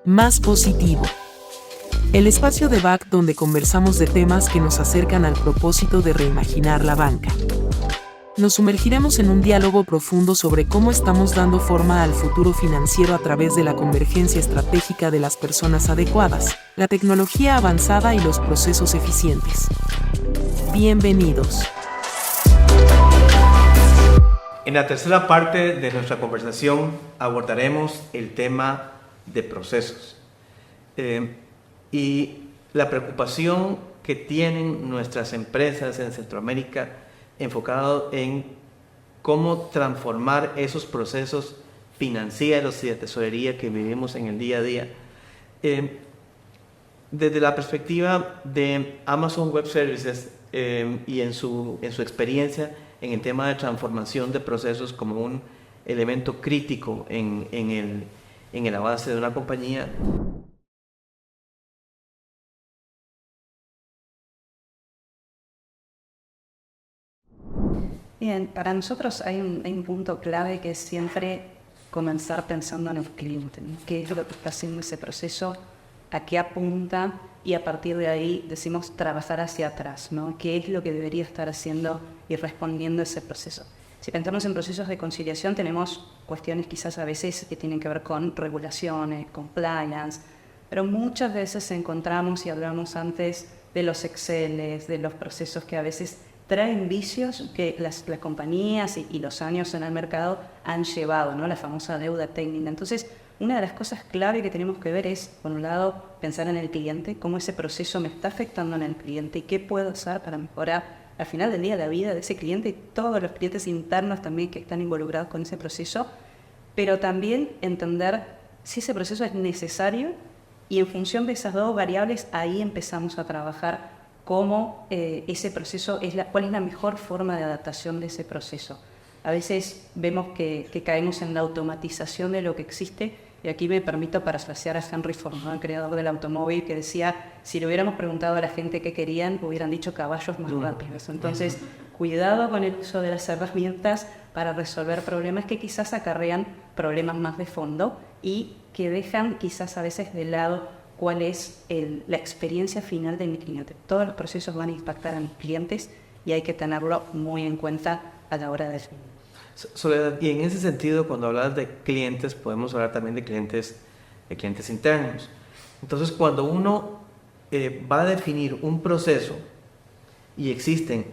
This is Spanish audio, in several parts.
más positivo. El espacio de BAC donde conversamos de temas que nos acercan al propósito de reimaginar la banca. Nos sumergiremos en un diálogo profundo sobre cómo estamos dando forma al futuro financiero a través de la convergencia estratégica de las personas adecuadas, la tecnología avanzada y los procesos eficientes. Bienvenidos. En la tercera parte de nuestra conversación abordaremos el tema de procesos y la preocupación que tienen nuestras empresas en Centroamérica enfocado en cómo transformar esos procesos financieros y de tesorería que vivimos en el día a día. Desde la perspectiva de Amazon Web Services y en su experiencia en el tema de transformación de procesos como un elemento crítico en el avance de una compañía. Bien, para nosotros hay un punto clave que es siempre comenzar pensando en el cliente, ¿no? ¿Qué es lo que está haciendo ese proceso? ¿A qué apunta? Y a partir de ahí decimos trabajar hacia atrás, ¿no? ¿Qué es lo que debería estar haciendo y respondiendo a ese proceso? Si pensamos en procesos de conciliación, tenemos cuestiones quizás a veces que tienen que ver con regulaciones, compliance, pero muchas veces encontramos y hablamos antes de los Exceles, de los procesos que a veces traen vicios que las compañías y los años en el mercado han llevado, ¿no? La famosa deuda técnica. Entonces, una de las cosas clave que tenemos que ver es, por un lado, pensar en el cliente, cómo ese proceso me está afectando en el cliente y qué puedo hacer para mejorar al final del día la vida de ese cliente y todos los clientes internos también que están involucrados con ese proceso, pero también entender si ese proceso es necesario y en función de esas dos variables ahí empezamos a trabajar cómo ese proceso, cuál es la mejor forma de adaptación de ese proceso. A veces vemos que caemos en la automatización de lo que existe, y aquí me permito parafrasear a Henry Ford, ¿no? El creador del automóvil, que decía, si le hubiéramos preguntado a la gente qué querían, hubieran dicho caballos más rápidos. Entonces, cuidado con el uso de las herramientas para resolver problemas que quizás acarrean problemas más de fondo y que dejan quizás a veces de lado cuál es la experiencia final de mi cliente. Todos los procesos van a impactar a mis clientes y hay que tenerlo muy en cuenta a la hora de definir. Soledad, y en ese sentido, cuando hablas de clientes, podemos hablar también de clientes internos. Entonces, cuando uno va a definir un proceso y existen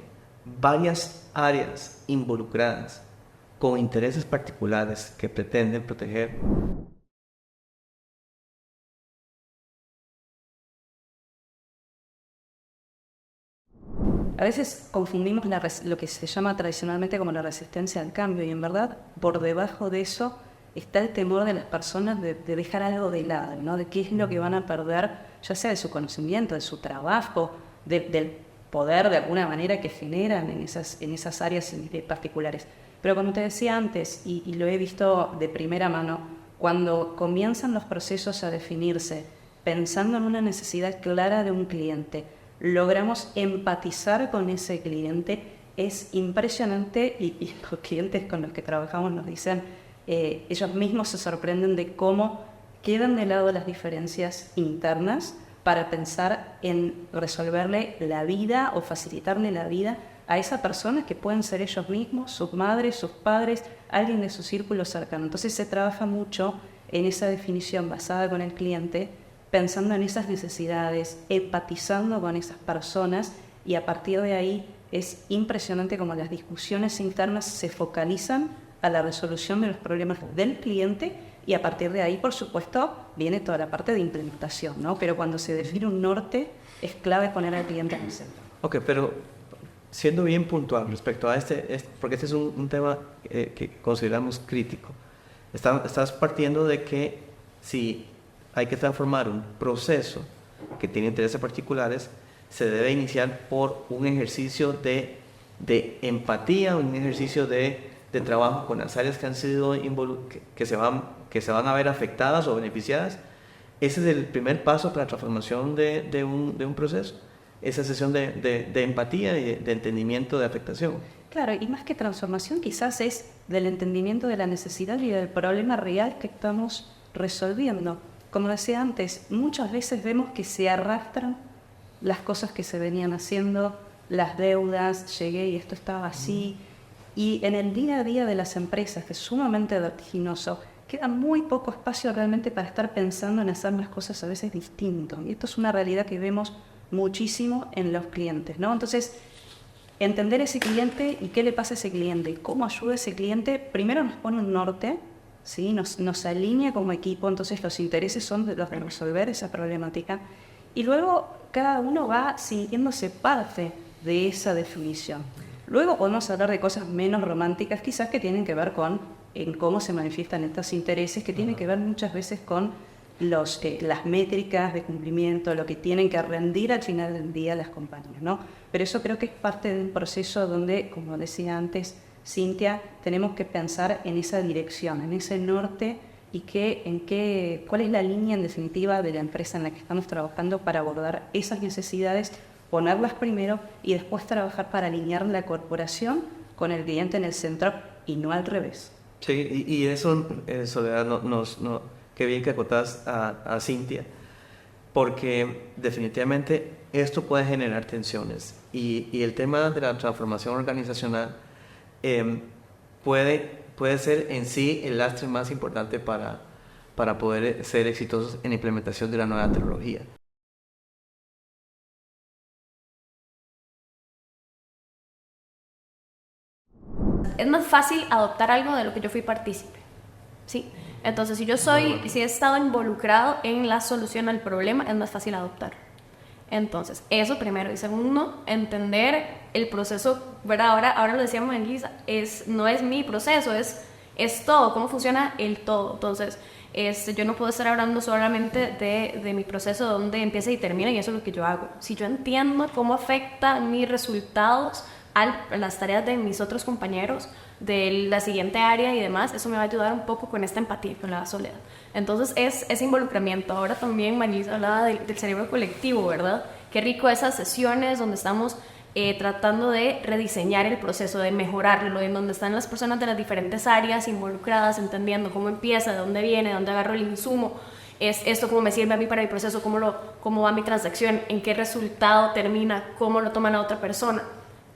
varias áreas involucradas con intereses particulares que pretenden proteger, a veces confundimos lo que se llama tradicionalmente como la resistencia al cambio y en verdad por debajo de eso está el temor de las personas de dejar algo de lado, ¿no? De qué es lo que van a perder, ya sea de su conocimiento, de su trabajo, del poder de alguna manera que generan en esas áreas particulares. Pero como te decía antes, y lo he visto de primera mano, cuando comienzan los procesos a definirse pensando en una necesidad clara de un cliente, logramos empatizar con ese cliente, es impresionante y los clientes con los que trabajamos nos dicen, ellos mismos se sorprenden de cómo quedan de lado las diferencias internas para pensar en resolverle la vida o facilitarle la vida a esa persona que pueden ser ellos mismos, sus madres, sus padres, alguien de su círculo cercano. Entonces se trabaja mucho en esa definición basada con el cliente, pensando en esas necesidades, empatizando con esas personas y a partir de ahí es impresionante cómo las discusiones internas se focalizan a la resolución de los problemas del cliente y a partir de ahí, por supuesto, viene toda la parte de implementación, ¿no? Pero cuando se define un norte es clave poner al cliente en el centro. Ok, pero siendo bien puntual respecto a porque este es un tema que consideramos crítico, estás partiendo de que si hay que transformar un proceso que tiene intereses particulares, se debe iniciar por un ejercicio de empatía, un ejercicio de trabajo con las áreas que han sido que se van a ver afectadas o beneficiadas. Ese es el primer paso para la transformación de un proceso, esa sesión de empatía y de entendimiento de afectación. Claro, y más que transformación quizás es del entendimiento de la necesidad y del problema real que estamos resolviendo. como decía antes, muchas veces vemos que se arrastran las cosas que se venían haciendo, las deudas, llegué y esto estaba así. Y en el día a día de las empresas, que es sumamente vertiginoso, queda muy poco espacio realmente para estar pensando en hacer las cosas a veces distinto. Y esto es una realidad que vemos muchísimo en los clientes, ¿no? Entonces, entender ese cliente y qué le pasa a ese cliente y cómo ayuda a ese cliente, primero nos pone un norte, ¿sí? Nos alinea como equipo, entonces los intereses son los de resolver esa problemática. Y luego cada uno va sintiéndose parte de esa definición. Luego podemos hablar de cosas menos románticas, quizás que tienen que ver con en cómo se manifiestan estos intereses, que tienen que ver muchas veces con las métricas de cumplimiento, lo que tienen que rendir al final del día las compañías, ¿no? Pero eso creo que es parte de un proceso donde, como decía antes Cintia, tenemos que pensar en esa dirección, en ese norte y cuál es la línea en definitiva de la empresa en la que estamos trabajando para abordar esas necesidades, ponerlas primero y después trabajar para alinear la corporación con el cliente en el centro y no al revés. Sí, y eso, Soledad, qué bien que acotás a Cintia, porque definitivamente esto puede generar tensiones y el tema de la transformación organizacional puede ser en sí el lastre más importante para poder ser exitosos en la implementación de la nueva tecnología. Es más fácil adoptar algo de lo que yo fui partícipe, ¿sí? Entonces, si he estado involucrado en la solución al problema, es más fácil adoptar. Entonces, eso primero. Y segundo, entender el proceso, ¿verdad? Ahora lo decía Melissa, no es mi proceso, es todo, cómo funciona el todo. Entonces, yo no puedo estar hablando solamente de mi proceso, donde empieza y termina, y eso es lo que yo hago. Si yo entiendo cómo afecta mis resultados a las tareas de mis otros compañeros, de la siguiente área y demás, eso me va a ayudar un poco con esta empatía, con la soledad. Entonces es involucramiento. Ahora también Marisa hablaba del cerebro colectivo, ¿verdad? Qué rico esas sesiones donde estamos tratando de rediseñar el proceso, de mejorarlo, en donde están las personas de las diferentes áreas involucradas, entendiendo cómo empieza, de dónde viene, de dónde agarro el insumo, esto cómo me sirve a mí para mi proceso, cómo va mi transacción, en qué resultado termina, cómo lo toma la otra persona.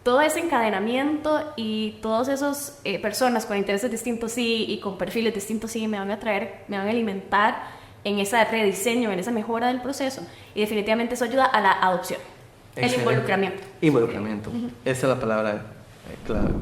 Todo ese encadenamiento y todas esas personas con intereses distintos sí, y con perfiles distintos sí, me van a alimentar en ese rediseño, en esa mejora del proceso, y definitivamente eso ayuda a la adopción. Excelente. El involucramiento. Involucramiento, esa es la palabra clave.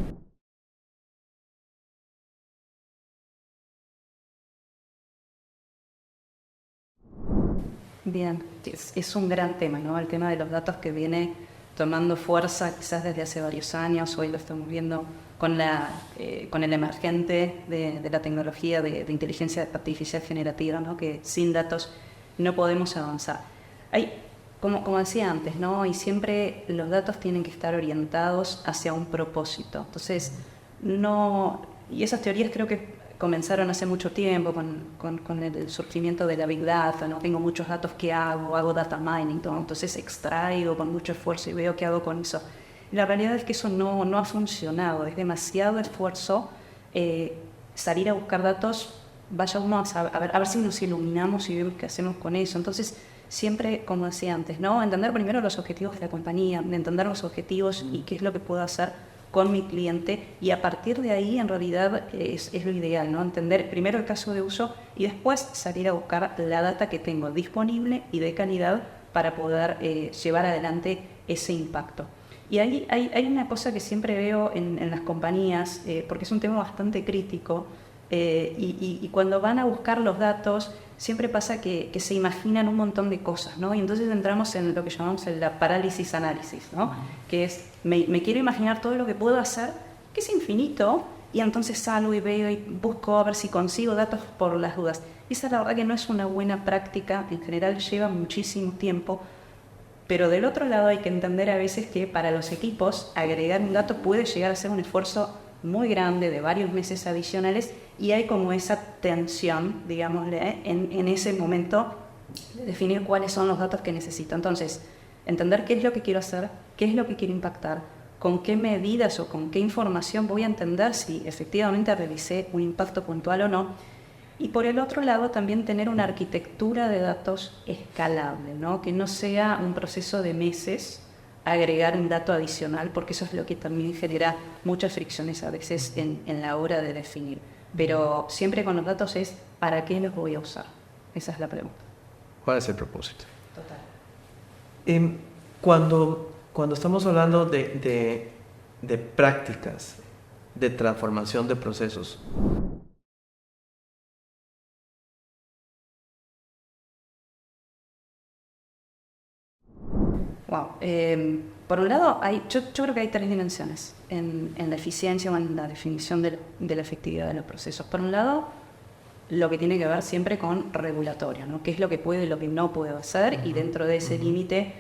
Bien, es un gran tema, ¿no? El tema de los datos que viene tomando fuerza quizás desde hace varios años. Hoy lo estamos viendo con el emergente de la tecnología de inteligencia artificial generativa, ¿no? Que sin datos no podemos avanzar. Como decía antes, ¿no? Y siempre los datos tienen que estar orientados hacia un propósito. Entonces, y esas teorías creo que comenzaron hace mucho tiempo con el surgimiento de la Big Data, ¿no? Tengo muchos datos que hago data mining, ¿no? Entonces extraigo con mucho esfuerzo y veo qué hago con eso. La realidad es que eso no ha funcionado, es demasiado esfuerzo salir a buscar datos, vaya uno a ver si nos iluminamos y vemos qué hacemos con eso. Entonces, siempre, como decía antes, ¿no? Entender primero los objetivos de la compañía, entender los objetivos y qué es lo que puedo hacer con mi cliente, y a partir de ahí en realidad es lo ideal, ¿no? Entender primero el caso de uso y después salir a buscar la data que tengo disponible y de calidad para poder llevar adelante ese impacto. Y ahí hay una cosa que siempre veo en las compañías, porque es un tema bastante crítico, y cuando van a buscar los datos siempre pasa que se imaginan un montón de cosas, ¿no? Y entonces entramos en lo que llamamos la parálisis análisis, ¿no? Que es, me quiero imaginar todo lo que puedo hacer, que es infinito, y entonces salgo y veo y busco a ver si consigo datos por las dudas. Y esa la verdad que no es una buena práctica, en general lleva muchísimo tiempo, pero del otro lado hay que entender a veces que para los equipos agregar un dato puede llegar a ser un esfuerzo muy grande de varios meses adicionales, y hay como esa tensión, digámosle, en ese momento de definir cuáles son los datos que necesito. Entonces, entender qué es lo que quiero hacer, qué es lo que quiero impactar, con qué medidas o con qué información voy a entender si efectivamente realicé un impacto puntual o no, Y por el otro lado también tener una arquitectura de datos escalable, ¿no? Que no sea un proceso de meses agregar un dato adicional, porque eso es lo que también genera muchas fricciones a veces en la hora de definir. Pero siempre con los datos es ¿para qué los voy a usar? Esa es la pregunta. ¿Cuál es el propósito? Total. Cuando estamos hablando de prácticas de transformación de procesos, Wow. Por un lado, yo creo que hay tres dimensiones en la eficiencia o en la definición de la efectividad de los procesos. Por un lado, lo que tiene que ver siempre con regulatorio, ¿no? Qué es lo que puedo y lo que no puedo hacer, y dentro de ese límite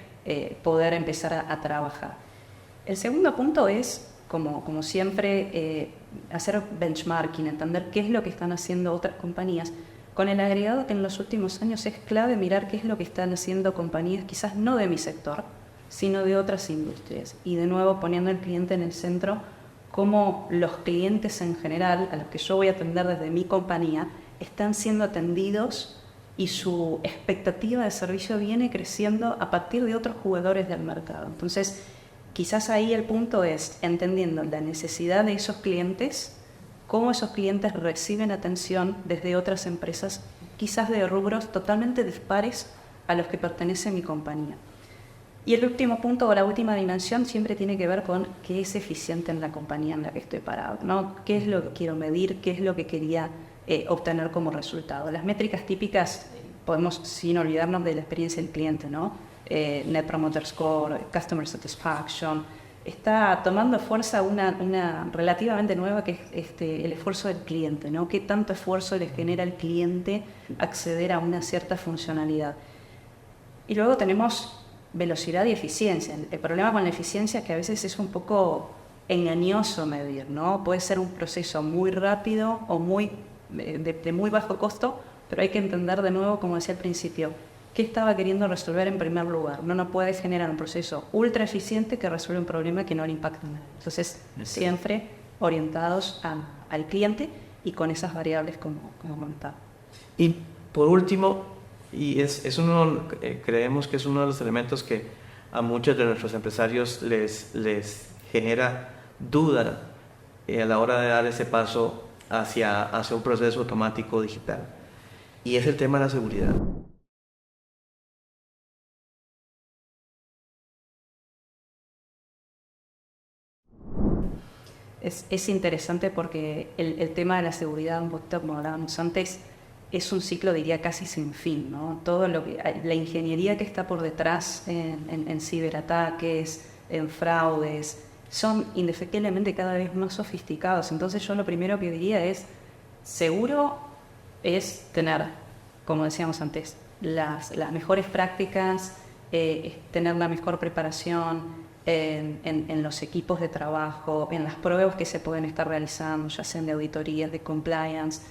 poder empezar a trabajar. El segundo punto es, como siempre, hacer benchmarking, entender qué es lo que están haciendo otras compañías, con el agregado que en los últimos años es clave mirar qué es lo que están haciendo compañías quizás no de mi sector, sino de otras industrias. Y de nuevo poniendo al cliente en el centro, cómo los clientes en general, a los que yo voy a atender desde mi compañía, están siendo atendidos y su expectativa de servicio viene creciendo a partir de otros jugadores del mercado. Entonces, quizás ahí el punto es entendiendo la necesidad de esos clientes, cómo esos clientes reciben atención desde otras empresas, quizás de rubros totalmente dispares a los que pertenece mi compañía. Y el último punto o la última dimensión siempre tiene que ver con qué es eficiente en la compañía en la que estoy parado, ¿no? ¿Qué es lo que quiero medir? ¿Qué es lo que quería obtener como resultado? Las métricas típicas, podemos sin olvidarnos de la experiencia del cliente, ¿no? Net Promoter Score, Customer Satisfaction. Está tomando fuerza una relativamente nueva que es el esfuerzo del cliente, ¿no? ¿Qué tanto esfuerzo le genera al cliente acceder a una cierta funcionalidad? Y luego tenemos velocidad y eficiencia. El problema con la eficiencia es que a veces es un poco engañoso medir, ¿no? Puede ser un proceso muy rápido o de muy bajo costo, pero hay que entender de nuevo, como decía al principio, qué estaba queriendo resolver en primer lugar. No puedes generar un proceso ultra eficiente que resuelve un problema que no le impacta nada. Entonces, siempre orientados al cliente y con esas variables como comentaba. Y por último, y creemos que es uno de los elementos que a muchos de nuestros empresarios les genera duda a la hora de dar ese paso hacia un proceso automático digital, y es el tema de la seguridad. Es interesante porque el tema de la seguridad, un poquito como hablábamos antes, es un ciclo, diría, casi sin fin, ¿no? Todo la ingeniería que está por detrás en ciberataques, en fraudes, son indefectiblemente cada vez más sofisticados. Entonces yo lo primero que diría es, seguro es tener, como decíamos antes, las mejores prácticas, tener la mejor preparación en los equipos de trabajo, en las pruebas que se pueden estar realizando, ya sean de auditorías, de compliance,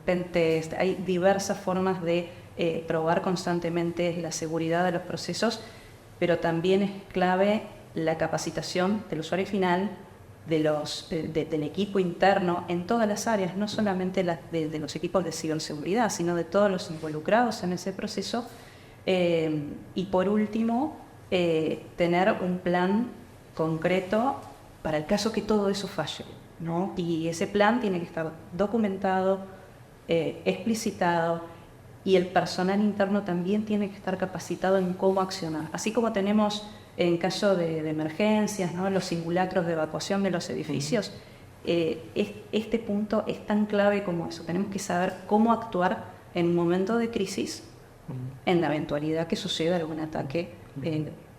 pentest. Hay diversas formas de probar constantemente la seguridad de los procesos, pero también es clave la capacitación del usuario final, del equipo interno en todas las áreas, no solamente de los equipos de ciberseguridad, sino de todos los involucrados en ese proceso. Y por último, tener un plan concreto para el caso que todo eso falle, ¿no? Y ese plan tiene que estar documentado, explicitado, y el personal interno también tiene que estar capacitado en cómo accionar. Así como tenemos en caso de emergencias, ¿no?, los simulacros de evacuación de los edificios, este punto es tan clave como eso. Tenemos que saber cómo actuar en un momento de crisis, en la eventualidad que suceda algún ataque,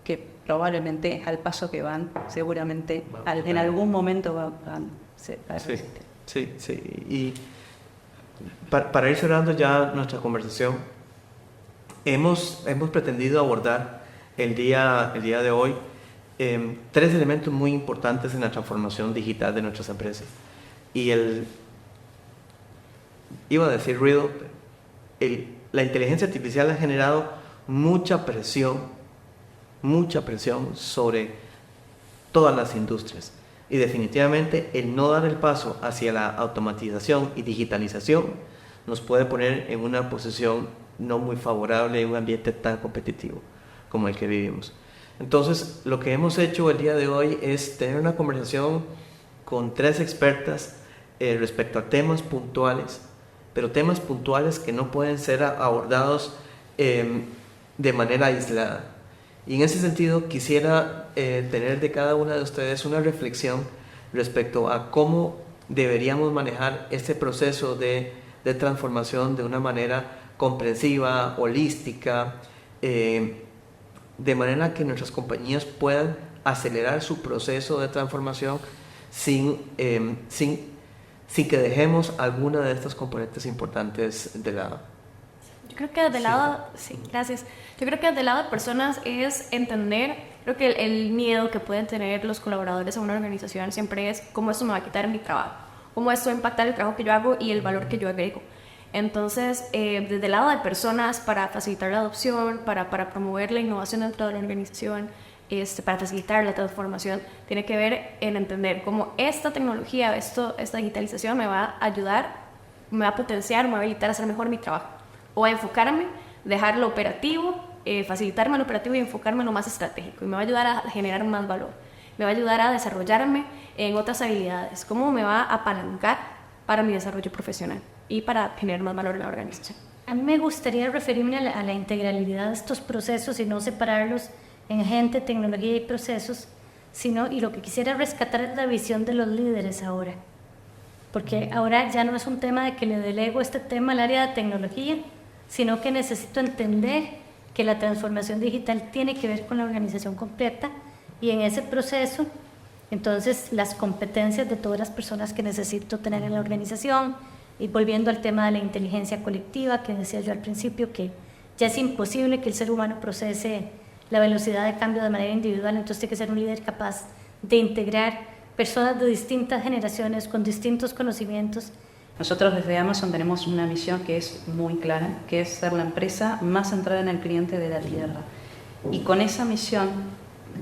que probablemente al paso que van, seguramente en algún momento van a resistir. Sí. Y para ir cerrando ya nuestra conversación, hemos pretendido abordar el día de hoy 3 elementos muy importantes en la transformación digital de nuestras empresas. Y iba a decir ruido, la inteligencia artificial ha generado mucha presión sobre todas las industrias. Y definitivamente el no dar el paso hacia la automatización y digitalización nos puede poner en una posición no muy favorable en un ambiente tan competitivo como el que vivimos. Entonces, lo que hemos hecho el día de hoy es tener una conversación con 3 expertas respecto a temas puntuales, pero temas puntuales que no pueden ser abordados de manera aislada. Y en ese sentido quisiera tener de cada una de ustedes una reflexión respecto a cómo deberíamos manejar este proceso de transformación de una manera comprensiva, holística, de manera que nuestras compañías puedan acelerar su proceso de transformación sin que dejemos alguna de estas componentes importantes de lado. Yo creo que desde el lado, sí, gracias. Yo creo que desde el lado de personas es entender, creo que el miedo que pueden tener los colaboradores en una organización siempre es cómo esto me va a quitar mi trabajo, cómo esto va a impactar el trabajo que yo hago y el valor que yo agrego. Entonces, desde el lado de personas, para facilitar la adopción, para promover la innovación dentro de la organización, para facilitar la transformación, tiene que ver en entender cómo esta tecnología, esta digitalización me va a ayudar, me va a potenciar, me va a habilitar a hacer mejor mi trabajo. O a enfocarme, dejar lo operativo, facilitarme lo operativo y enfocarme en lo más estratégico. Y me va a ayudar a generar más valor. Me va a ayudar a desarrollarme en otras habilidades. Cómo me va a apalancar para mi desarrollo profesional y para generar más valor en la organización. A mí me gustaría referirme a la integralidad de estos procesos y no separarlos en gente, tecnología y procesos, y lo que quisiera rescatar es la visión de los líderes ahora. Porque ahora ya no es un tema de que le delego este tema al área de tecnología, sino que necesito entender que la transformación digital tiene que ver con la organización completa y en ese proceso, entonces, las competencias de todas las personas que necesito tener en la organización. Y volviendo al tema de la inteligencia colectiva, que decía yo al principio, que ya es imposible que el ser humano procese la velocidad de cambio de manera individual, entonces tiene que ser un líder capaz de integrar personas de distintas generaciones con distintos conocimientos. Nosotros desde Amazon tenemos una misión que es muy clara, que es ser la empresa más centrada en el cliente de la tierra. Y con esa misión,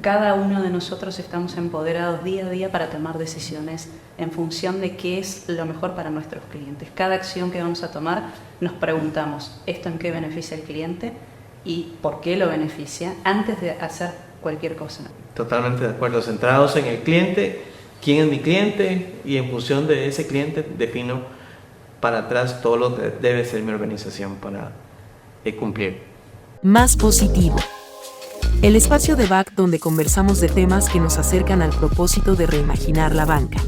cada uno de nosotros estamos empoderados día a día para tomar decisiones en función de qué es lo mejor para nuestros clientes. Cada acción que vamos a tomar nos preguntamos, ¿esto en qué beneficia al cliente y por qué lo beneficia? Antes de hacer cualquier cosa. Totalmente de acuerdo, centrados en el cliente, quién es mi cliente, y en función de ese cliente defino para atrás todo lo que debe ser mi organización para cumplir. Más positivo. El espacio de BAC donde conversamos de temas que nos acercan al propósito de reimaginar la banca.